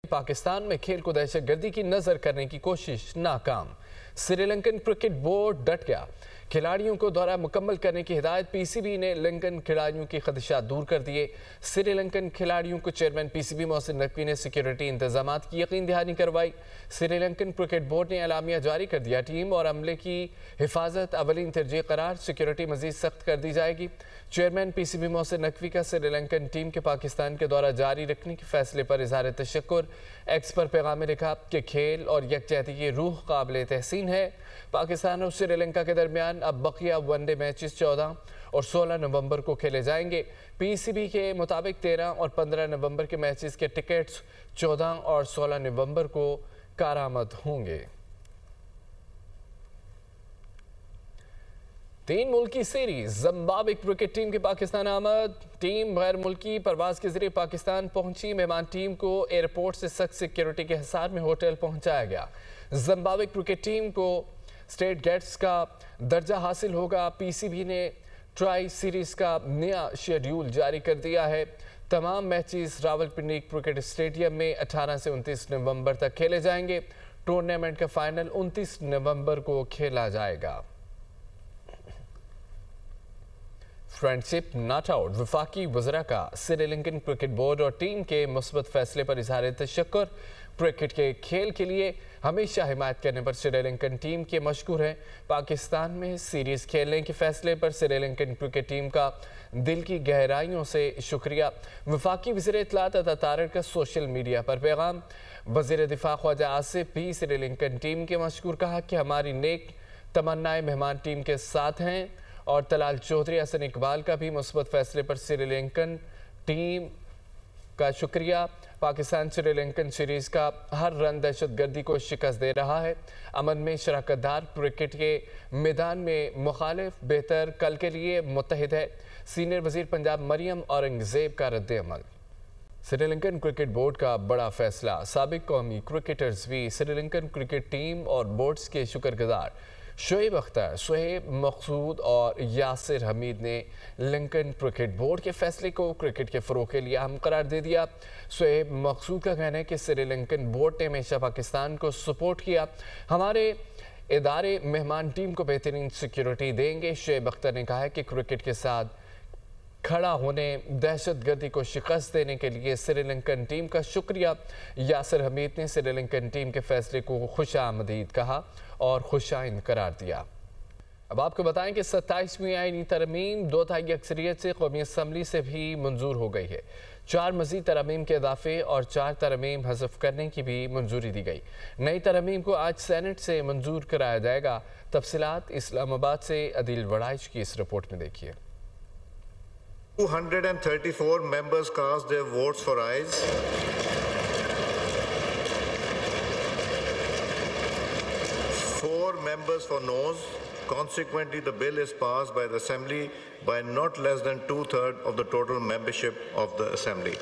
पाकिस्तान में खेल को दहशतगर्दी की नजर करने की कोशिश नाकाम। श्रीलंकन क्रिकेट बोर्ड डट गया। खिलाड़ियों को दौरा मुकम्मल करने की हिदायत। पीसीबी ने लंकन खिलाड़ियों के खदशात दूर कर दिए। श्रीलंकन खिलाड़ियों को चेयरमैन पीसीबी मोहसिन नकवी ने सिक्योरिटी इंतजामात की यकीन दहानी करवाई। श्रीलंकन क्रिकेट बोर्ड ने एलामिया जारी कर दिया। टीम और अमले की हिफाजत अवलीन तरजीह करार। सिक्योरिटी मजीद सख्त कर दी जाएगी। चेयरमैन पीसीबी मोहसिन नकवी का श्रीलंकन टीम के पाकिस्तान के दौरा जारी रखने के फैसले पर इजहार तशक्कुर। एक्स पर पैगाम में लिखा कि खेल और यकजहती की रूह काबिल तहसीन है। पाकिस्तान और श्रीलंका के दरमियान अब बकिया वनडे मैचेस 14 और 16 नवंबर को खेले जाएंगे। पीसीबी के मुताबिक 13 और 15 नवंबर के मैचेस के टिकट्स 14 और 16 नवंबर को कारामद होंगे। 3 मुल्की सीरीज। जिम्बाब्वे क्रिकेट टीम की पाकिस्तान आमद। टीम गैर मुल्की परवाज के जरिए पाकिस्तान पहुंची। मेहमान टीम को एयरपोर्ट से सख्त सिक्योरिटी के हिसार में होटल पहुंचाया गया। जिम्बाब्वे क्रिकेट टीम को स्टेट गेट्स का दर्जा हासिल होगा। पीसीबी ने ट्राई सीरीज का नया शेड्यूल जारी कर दिया है। तमाम मैचेस रावलपिंडी क्रिकेट स्टेडियम में 18 से 29 नवंबर तक खेले जाएंगे। टूर्नामेंट का फाइनल 29 नवंबर को खेला जाएगा। Friendship not out. वफाकी वज़रा का श्रीलंकन क्रिकेट बोर्ड और टीम के मुस्बत फैसले पर इजहार तशक्कुर। क्रिकेट के खेल के लिए हमेशा हिमायत करने पर श्रीलंकन टीम के मशहूर हैं। पाकिस्तान में सीरीज खेलने के फैसले पर श्रीलंकन क्रिकेट टीम का दिल की गहराइयों से शुक्रिया। वफाकी वज़ीर इत्तलात अता तारिक का सोशल मीडिया पर पैगाम। वज़ीर दिफा ख्वाजा आसिफ भी श्रीलंकन टीम के मशहूर कहा कि हमारी नेक तमन्नाएं मेहमान टीम के साथ हैं। और तलाल चौधरी हसन इकबाल का भी मुस्बत फैसले पर श्रीलंकन टीम का शुक्रिया। पाकिस्तान श्रीलंकन सीरीज का हर रन दहशतगर्दी को शिकस्त दे रहा है। अमन में शराकतदार क्रिकेट के मैदान में मुखालिफ बेहतर कल के लिए मुत्तहिद है। सीनियर वजीर पंजाब मरियम औरंगजेब का रद्द-ए-अमल। श्रीलंकन क्रिकेट बोर्ड का बड़ा फैसला। साबिक कौमी क्रिकेटर्स भी श्रीलंकन क्रिकेट टीम और बोर्ड्स के शुक्रगुजार। शोएब अख्तर, सुहेब मकसूद और यासिर हमीद ने लंकन क्रिकेट बोर्ड के फैसले को क्रिकेट के फ़रोग़ के लिए अहम करार दे दिया। सुहेब मकसूद का कहना है कि श्रीलंकन बोर्ड ने हमेशा पाकिस्तान को सपोर्ट किया। हमारे इदारे मेहमान टीम को बेहतरीन सिक्योरिटी देंगे। शोएब अख्तर ने कहा है कि क्रिकेट के साथ खड़ा होने, दहशतगर्दी को शिकस्त देने के लिए श्रीलंकन टीम का शुक्रिया। यासिर हमीद ने श्रीलंकन टीम के फैसले को खुशामदीद कहा और खुशाइंद करार दिया। अब आपको बताएं कि 27वीं आईनी तरमीम 2 तिहाई अक्सरियत से कौमी असम्बली से भी मंजूर हो गई है। 4 मज़ीद तरमीम के इजाफे और 4 तरमीम हज़फ करने की भी मंजूरी दी गई। नई तरमीम को आज सेनेट से मंजूर कराया जाएगा। तफसीलात इस्लामाबाद से अदील वड़ाइच की इस रिपोर्ट में देखिए। 234 members cast their votes for ayes. 4 members for noes. Consequently, the bill is passed by the Assembly by not less than 2/3 of the total membership of the Assembly.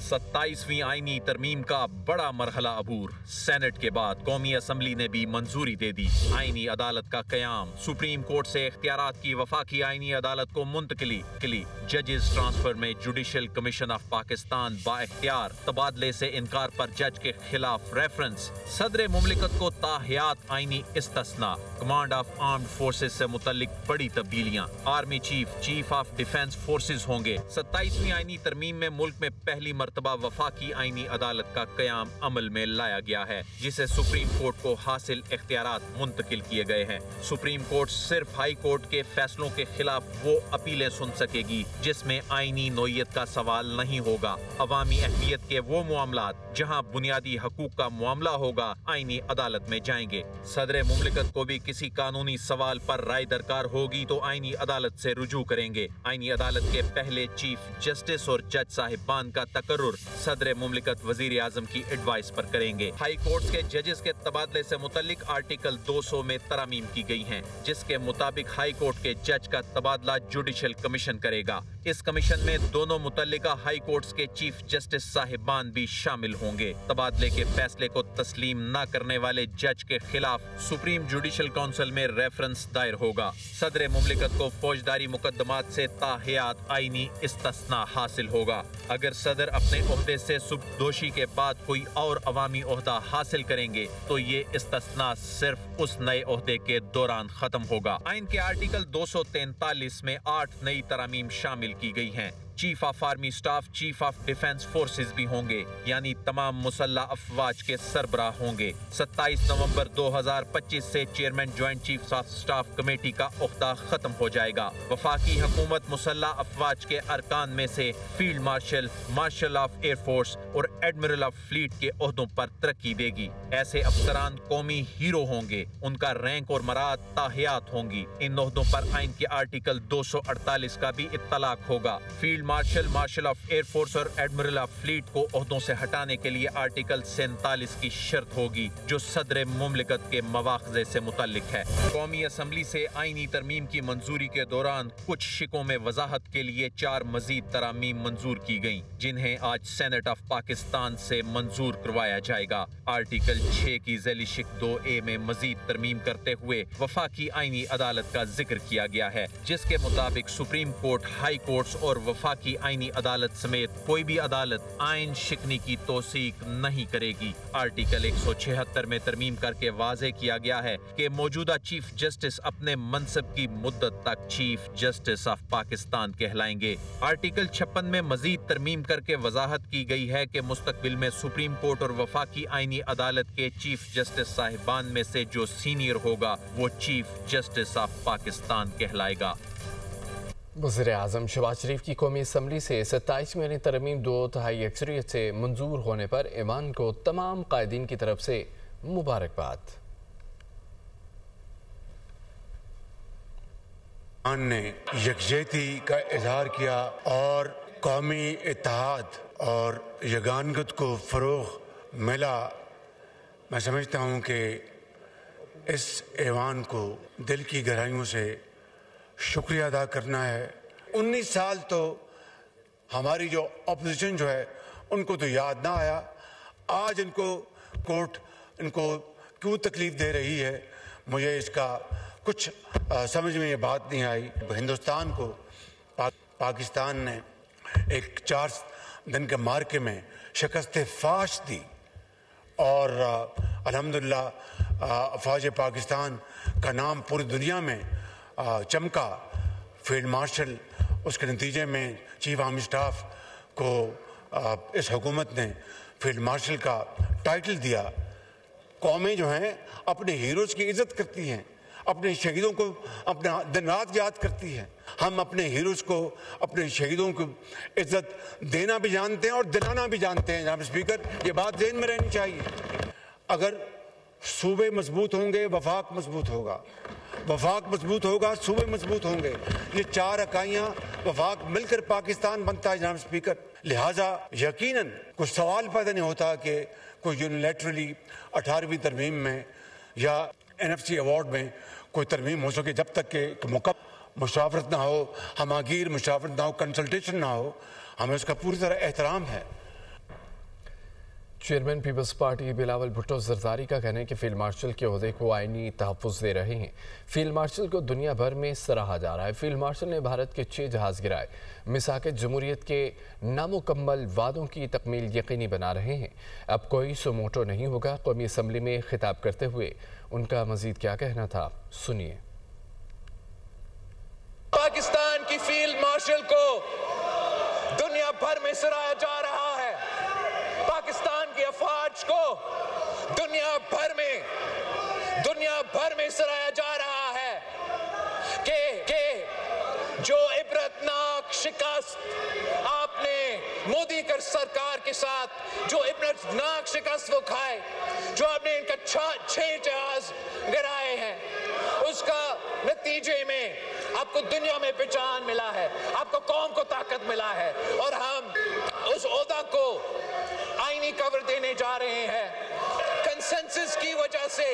27वीं आईनी तरमीम का बड़ा मरहला अबूर। सेनेट के बाद कौमी असम्बली ने भी मंजूरी दे दी। आईनी अदालत का कयाम। सुप्रीम कोर्ट से इख्तियारात की वफाकी आईनी अदालत को मुंतकिली। जजेस ट्रांसफर में जुडिशल कमीशन ऑफ पाकिस्तान बाइख्तियार। तबादले से इनकार पर जज के खिलाफ रेफरेंस। सदर मुमलिकत को ताहियात आईनी इस्तिस्ना। कमांड ऑफ आर्म्ड फोर्सेज से मुतल्लिक बड़ी तब्दीलियां। Army chief of defence forces होंगे। 27वीं आईनी तरमीम में मुल्क में पहली मर्तबा वफाकी आईनी अदालत का कयाम अमल में लाया गया है, जिसे सुप्रीम कोर्ट को हासिल इख्तियारात मुंतकिल किए गए हैं। सुप्रीम कोर्ट सिर्फ हाई कोर्ट के फैसलों के खिलाफ वो अपीलें सुन सकेगी जिसमें आईनी नोयत का सवाल नहीं होगा। अवामी अहमियत के वो मामलात जहां बुनियादी हकूक का मामला होगा आईनी अदालत में जाएंगे। सदर मुमलिकत को भी किसी कानूनी सवाल पर राय दरकार होगी तो आईनी अदालत से रुजू करेंगे। आईनी अदालत के पहले चीफ जस्टिस और जज साहिबान का तकर्रुर सदर मुमलिकत वजीर आजम की एडवाइस पर करेंगे। हाई कोर्ट के जजेस के तबादले से मुतल्लिक आर्टिकल 200 में तरमीम की गई हैं, जिसके मुताबिक हाई कोर्ट के जज का तबादला जुडिशल कमीशन करेगा। इस कमीशन में दोनों मुतल्लिका हाई कोर्ट्स के चीफ जस्टिस साहिबान भी शामिल होंगे। तबादले के फैसले को तस्लीम न करने वाले जज के खिलाफ सुप्रीम जुडिशल काउंसिल में रेफरेंस दायर होगा। सदर मुमलिकत को फौजदारी मुकदमात से ताहयात आईनी इस्तिस्ना हासिल होगा। अगर सदर अपने ओहदे से सुबदोशी के बाद कोई और अवामी ओहदा हासिल करेंगे तो ये इस्तिस्ना सिर्फ उस नए ओहदे के दौरान खत्म होगा। आइन के आर्टिकल 243 में 8 नई तरमीम शामिल की गई हैं। Chief of army staff, chief of defence forces भी होंगे, यानी तमाम मुसल्ला अफवाज के सरबराह होंगे। 27 नवंबर 2025 से chairman joint chief of staff committee का ओहदा खत्म हो जाएगा। वफाकी हुकूमत मुसल्ला अफवाज के अरकान में से field marshal, marshal of air force और एडमिरल ऑफ फ्लीट के ओहदों पर तरक्की देगी। ऐसे अफसरान कौमी हीरो होंगे, उनका रैंक और मराद ताहयात होंगी। इन ओहदों पर आइन के आर्टिकल 248 का भी इत्तलाक होगा। Field marshal, marshal of air force और एडमिरल ऑफ फ्लीट को ओहदों से हटाने के लिए आर्टिकल 47 की शर्त होगी, जो सदर मुमलिकत के मवाख़ज़े से मुतल्लिक है। कौमी असम्बली से आईनी तरमीम की मंजूरी के दौरान कुछ शिकों में वजाहत के लिए 4 मजीद तरामीम मंजूर की गईं, जिन्हें आज सेनेट ऑफ पाकिस्तान से मंजूर करवाया जाएगा। आर्टिकल 6 की ज़ैली शिक 2A में मजीद तरमीम करते हुए वफाकी आईनी अदालत का जिक्र किया गया है, जिसके मुताबिक सुप्रीम कोर्ट, हाई कोर्ट्स और वफाकी आईनी अदालत समेत कोई भी अदालत आइन शिकनी की तौसीक नहीं करेगी। आर्टिकल 176 में तरमीम करके वाज़े किया गया है कि मौजूदा चीफ जस्टिस अपने मनसब की मुद्दत तक चीफ जस्टिस ऑफ पाकिस्तान कहलाएंगे। आर्टिकल 56 में मजीद तरमीम करके वजाहत की गई है कि मुस्तकबिल में सुप्रीम कोर्ट और वफाकी आईनी अदालत के चीफ जस्टिस साहिबान में से जो सीनियर होगा वो चीफ जस्टिस ऑफ पाकिस्तान कहलाएगा। वज़ीर-ए-आज़म शहबाज शरीफ की कौमी असम्बली से 27वीं आईनी तरमीम 2/3 अक्सरियत से मंजूर होने पर ईमान को तमाम कायदीन की तरफ से मुबारकबाद। ने यकजहती का इजहार किया और कौमी इत्तेहाद और यगानगत को फ़रोग़ मिला। मैं समझता हूँ कि इस ऐवान को दिल की गहराइयों से शुक्रिया अदा करना है। 19 साल तो हमारी जो अपोजिशन जो है उनको तो याद ना आया। आज इनको कोर्ट इनको क्यों तकलीफ़ दे रही है, मुझे इसका कुछ समझ में ये बात नहीं आई। हिंदुस्तान को पाकिस्तान ने एक 4 दिन के मार्के में शिकस्त फाश दी और अल्हम्दुलिल्लाह अफवाज पाकिस्तान का नाम पूरी दुनिया में चमका। फील्ड मार्शल उसके नतीजे में चीफ आर्मी स्टाफ को इस हुकूमत ने फील्ड मार्शल का टाइटल दिया। कौमें जो हैं अपने हीरोज़ की इज़्ज़त करती हैं, अपने शहीदों को अपना दिन रात याद करती हैं। हम अपने हीरोज़ को, अपने शहीदों को इज़्ज़त देना भी जानते हैं और दिलाना भी जानते हैं। जनाब स्पीकर, ये बात ज़हन में रहनी चाहिए। अगर सूबे मजबूत होंगे, वफाक मजबूत होगा, वफाक मजबूत होगा, सूबे मजबूत होंगे। ये 4 इकाइयाँ वफाक मिलकर पाकिस्तान बनता है जनाब स्पीकर। लिहाजा यकीनन कुछ सवाल पैदा नहीं होता कि कोई यूनिलैटरली 18वीं तरमीम में या NFC अवार्ड में कोई तरमीम हो सके, जब तक कि मुशावरत ना हो, हमागीर मुशावरत ना हो, कंसल्टेशन ना हो। हमें उसका पूरी तरह एहतराम है। Chairman Peoples Party Bilawal Bhutto Zardari का कहना है कि फील्ड मार्शल के ओहदे को आईनी तहफ़्फ़ुज़ दे रहे हैं। फील्ड मार्शल को दुनिया भर में सराहा जा रहा है। फील्ड मार्शल ने भारत के 6 जहाज़ गिराए, मिसाक जमहूरियत के नामुकम्मल वादों की तकमील यकीनी बना रहे हैं। अब कोई सुमोटो नहीं होगा। कौमी असम्बली में खिताब करते हुए उनका मजीद क्या कहना था, सुनिए। पाकिस्तान की फील्ड मार्शल को दुनिया भर में सराहा जा रहा है। पाकिस्तान की अफवाज को दुनिया भर में सराहा जा रहा है कि जो इबरतनाक शिकस्त आपने मोदी कर सरकार के साथ, जो इबरतनाक शिकस्त वो खाए, जो आपने इनका 6 जहाज गिराए हैं, उसका नतीजे में आपको दुनिया में पहचान मिला है, आपको कौम को ताकत मिला है और हम उस ओहदा को आईनी कवर देने जा रहे हैं। कंसेंसस की वजह से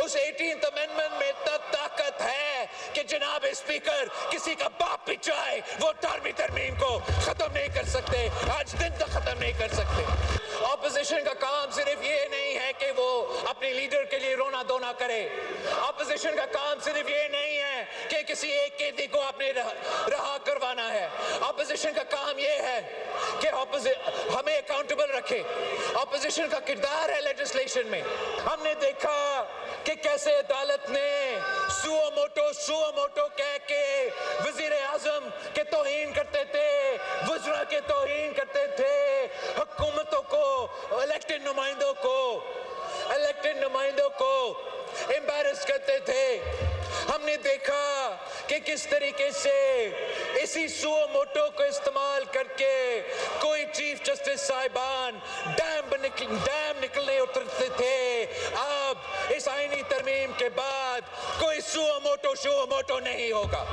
उस 18th अमेंडमेंट में इतना ताकत है کہ جناب اسپیکر کسی کا باپ بھی چاہے وہ 18ویں ترمیم کو ختم نہیں کر سکتے, آج دن تک ختم نہیں کر سکتے. اپوزیشن کا کام صرف یہ نہیں ہے کہ وہ اپنے لیڈر کے لیے رونا دھونا کرے. اپوزیشن کا کام صرف یہ نہیں ہے کہ کسی ایک قیدی کو اپنے رہا کروانا ہے. اپوزیشن کا کام یہ ہے کہ ہمیں اکاؤنٹیبل رکھے. اپوزیشن کا کردار ہے لیجسلیشن میں. ہم نے دیکھا کہ کیسے عدالت نے سو موٹو کہہ کے وزیر اعظم کے توہین کرتے تھے, وزراء کے توہین کرتے تھے, حکومتوں کو, الیکٹڈ نمائندوں کو امبیرس کرتے تھے. ہم نے دیکھا کہ کس طریقے سے اسی سو موٹو کو استعمال کر کے کوئی چیف جسٹس صاحبان ڈیم نکلنے اترتے تھے. اب اس آئینی ترمیم کے بعد کوئی سو موٹو نہیں ہوگا.